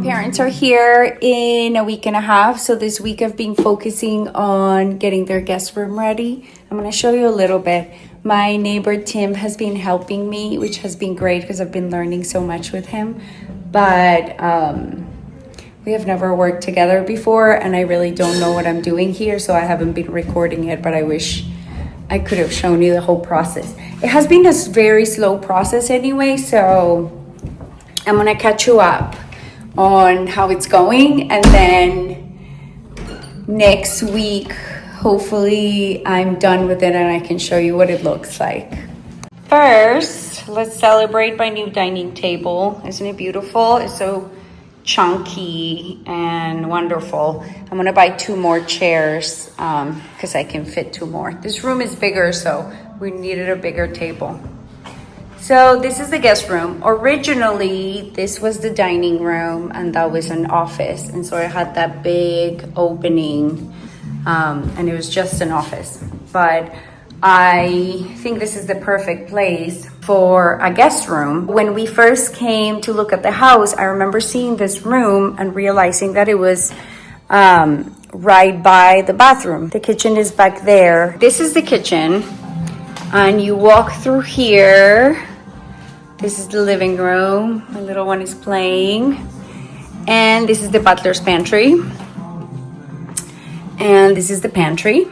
Parents are here in a week and a half, so this week I've been focusing on getting their guest room ready. I'm going to show you a little bit. My neighbor Tim has been helping me, which has been great because I've been learning so much with him, but we have never worked together before and I really don't know what I'm doing here, so I haven't been recording it, but I wish I could have shown you the whole process. It has been a very slow process anyway, so I'm going to catch you up on how it's going, and then next week hopefully I'm done with it and I can show you what it looks like. First, let's celebrate my new dining table. Isn't it beautiful? It's so chunky and wonderful. I'm gonna buy 2 more chairs because I can fit 2 more. This room is bigger, so we needed a bigger table. So this is the guest room. Originally, this was the dining room and that was an office. And so I had that big opening and it was just an office. But I think this is the perfect place for a guest room. When we first came to look at the house, I remember seeing this room and realizing that it was right by the bathroom. The kitchen is back there. This is the kitchen. And you walk through here. This is the living room. My little one is playing. And this is the butler's pantry. And this is the pantry.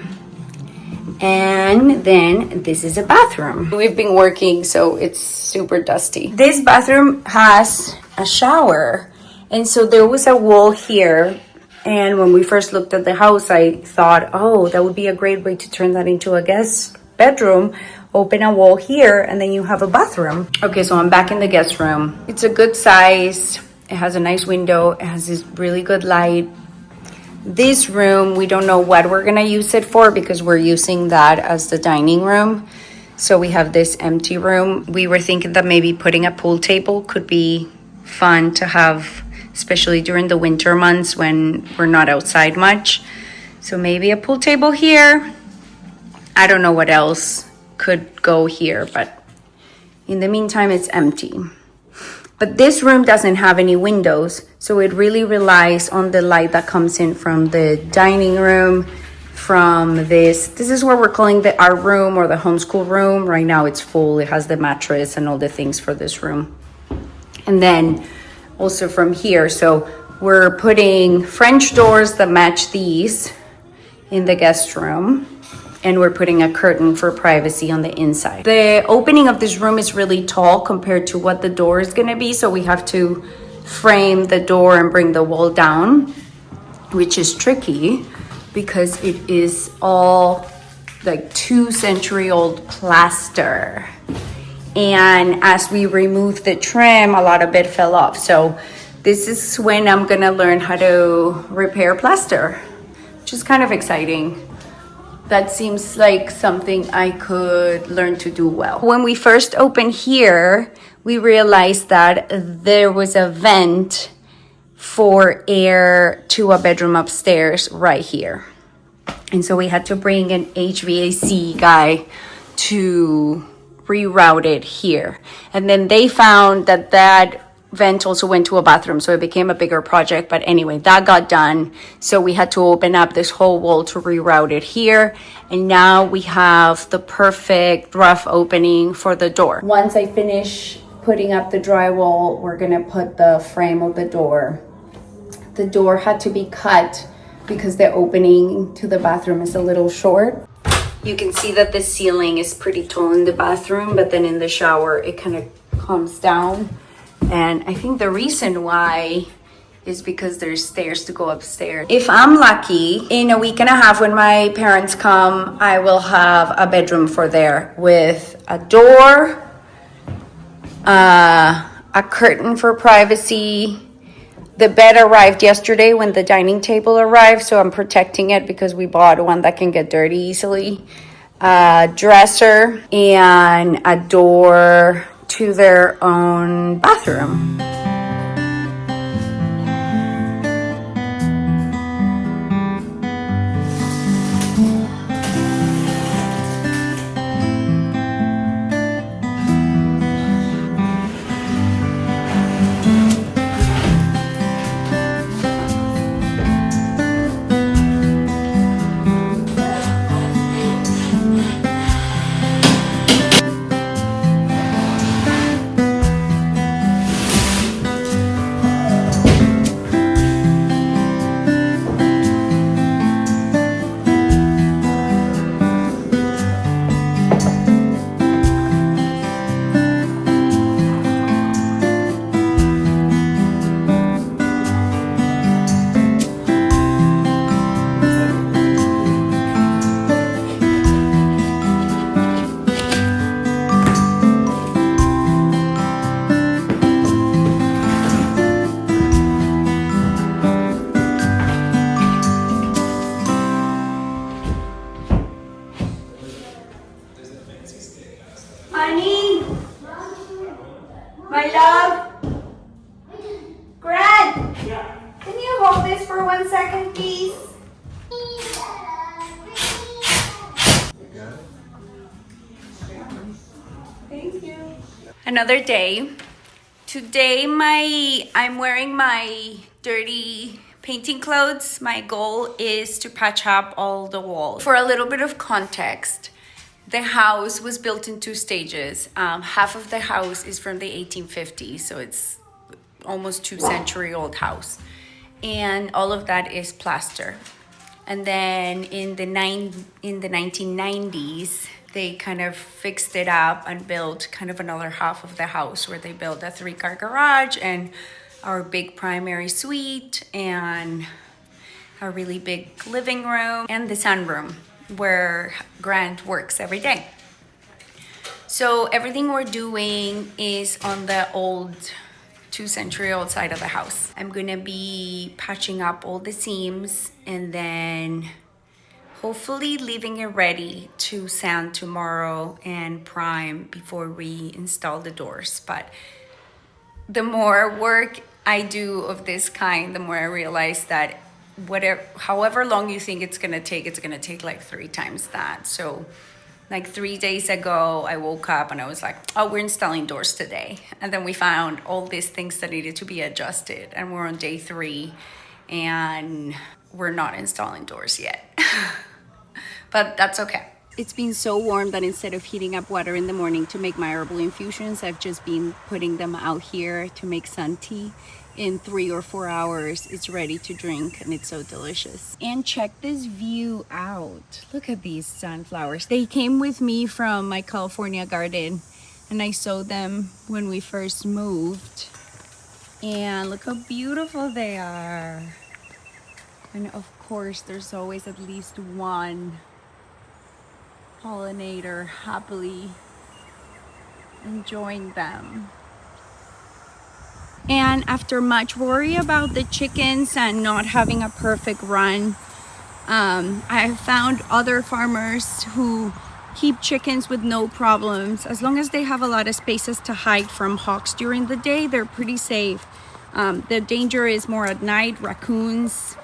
And then this is a bathroom. We've been working, so it's super dusty. This bathroom has a shower. And so there was a wall here. And when we first looked at the house, I thought, oh, that would be a great way to turn that into a guest bedroom. Open a wall here and then you have a bathroom. Okay, so I'm back in the guest room. It's a good size. It has a nice window. It has this really good light. This room, we don't know what we're gonna use it for because we're using that as the dining room. So we have this empty room. We were thinking that maybe putting a pool table could be fun to have, especially during the winter months when we're not outside much. So maybe a pool table here. I don't know what else could go here, but in the meantime it's empty. But this room doesn't have any windows, so it really relies on the light that comes in from the dining room, from this is what we're calling the art room or the homeschool room. Right now it's full. It has the mattress and all the things for this room. And then also from here, so we're putting French doors that match these in the guest room. And we're putting a curtain for privacy on the inside. The opening of this room is really tall compared to what the door is gonna be, so we have to frame the door and bring the wall down, which is tricky because it is all like 2-century-old plaster. And as we removed the trim, a lot of it fell off. So this is when I'm gonna learn how to repair plaster, which is kind of exciting. That seems like something I could learn to do well. When we first opened here, we realized that there was a vent for air to a bedroom upstairs right here. And so we had to bring an HVAC guy to reroute it here. And then they found that that vent also went to a bathroom, so it became a bigger project. But anyway, that got done, so we had to open up this whole wall to reroute it here, and now we have the perfect rough opening for the door. Once I finish putting up the drywall, we're gonna put the frame of the door. The door had to be cut because the opening to the bathroom is a little short. You can see that the ceiling is pretty tall in the bathroom, but then in the shower it kind of comes down. And I think the reason why is because there's stairs to go upstairs. If I'm lucky, in a week and a half when my parents come, I will have a bedroom for there with a door, a curtain for privacy. The bed arrived yesterday when the dining table arrived, so I'm protecting it because we bought one that can get dirty easily. A dresser and a door to their own bathroom. My love. Grant. Can you hold this for 1 second, please? Thank you. Another day. Today I'm wearing my dirty painting clothes. My goal is to patch up all the walls. For a little bit of context, the house was built in 2 stages. Half of the house is from the 1850s, so it's almost 2-century-old house. And all of that is plaster. And then in the 1990s, they kind of fixed it up and built kind of another half of the house where they built a 3-car garage and our big primary suite and a really big living room and the sunroom where Grant works every day. So everything we're doing is on the old 2-century-old side of the house. I'm gonna be patching up all the seams and then hopefully leaving it ready to sand tomorrow and prime before we install the doors. But the more work I do of this kind, the more I realize that however long you think it's gonna take like 3 times that. So like 3 days ago, I woke up and I was like, oh, we're installing doors today. And then we found all these things that needed to be adjusted. And we're on day 3 and we're not installing doors yet. But that's okay. It's been so warm that instead of heating up water in the morning to make my herbal infusions, I've just been putting them out here to make sun tea. In 3 or 4 hours, it's ready to drink and it's so delicious. And check this view out. Look at these sunflowers. They came with me from my California garden and I sowed them when we first moved. And look how beautiful they are. And of course, there's always at least one pollinator happily enjoying them. And after much worry about the chickens and not having a perfect run, I found other farmers who keep chickens with no problems. As long as they have a lot of spaces to hide from hawks during the day, they're pretty safe. The danger is more at night, raccoons,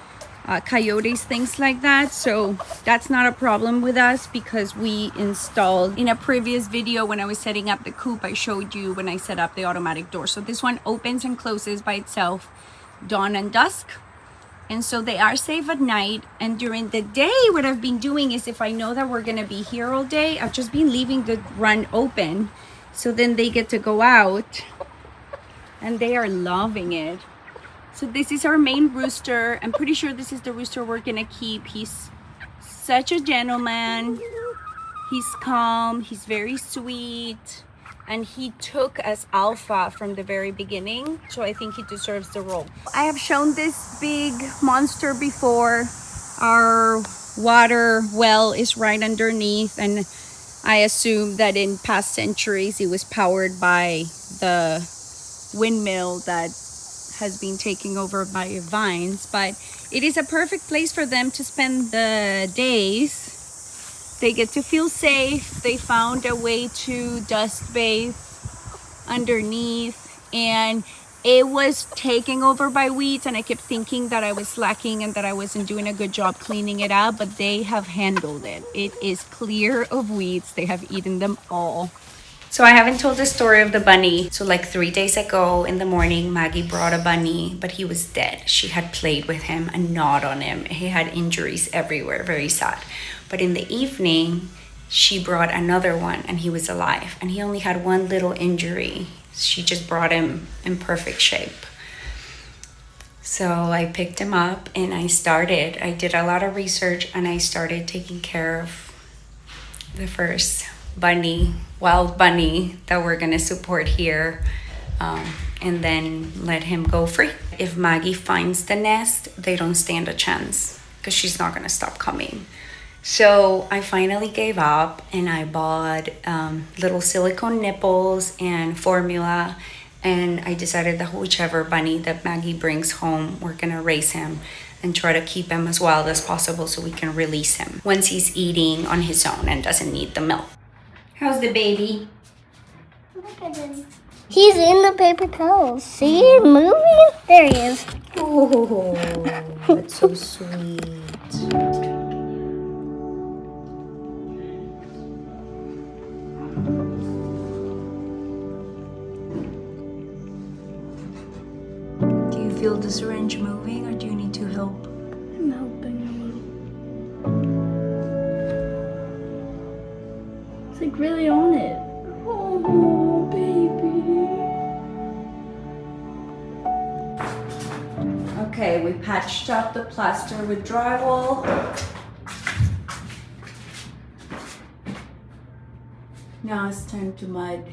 coyotes, things like that. So that's not a problem with us because we installed in a previous video when I was setting up the coop, I showed you when I set up the automatic door. So this one opens and closes by itself dawn and dusk. And so they are safe at night. And during the day, what I've been doing is if I know that we're gonna be here all day, I've just been leaving the run open. So then they get to go out and they are loving it. So this is our main rooster. I'm pretty sure this is the rooster we're gonna keep. He's such a gentleman. He's calm, he's very sweet. And he took as alpha from the very beginning. So I think he deserves the role. I have shown this big monster before. Our water well is right underneath. And I assume that in past centuries, it was powered by the windmill that has been taking over by vines, but it is a perfect place for them to spend the days. They get to feel safe. They found a way to dust bathe underneath, and it was taking over by weeds, and I kept thinking that I was slacking and that I wasn't doing a good job cleaning it up, but they have handled it. It is clear of weeds. They have eaten them all. So I haven't told the story of the bunny. So like 3 days ago in the morning, Maggie brought a bunny, but he was dead. She had played with him and gnawed on him. He had injuries everywhere, very sad. But in the evening, she brought another one and he was alive. And he only had one little injury. She just brought him in perfect shape. So I picked him up and I did a lot of research and I started taking care of the first wild bunny that we're gonna support here, and then let him go free. If Maggie finds the nest, they don't stand a chance because she's not gonna stop coming. So I finally gave up and I bought little silicone nipples and formula, and I decided that whichever bunny that Maggie brings home, we're gonna raise him and try to keep him as wild as possible so we can release him once he's eating on his own and doesn't need the milk. How's the baby? at him. He's in the paper towels. See him moving? There he is. Oh, that's so sweet. Do you feel the syringe moving, or do you need to help? I'm helping a little. It's like really on it. Oh, baby. Okay, we patched up the plaster with drywall. Now it's time to mud.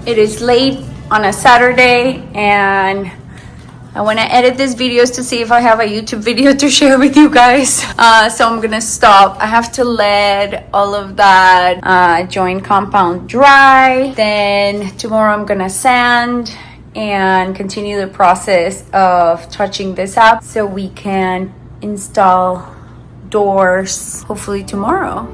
It is late on a Saturday and I want to edit these videos to see if I have a YouTube video to share with you guys. So I'm gonna stop. I have to let all of that joint compound dry. Then tomorrow I'm gonna sand and continue the process of touching this up so we can install doors hopefully tomorrow.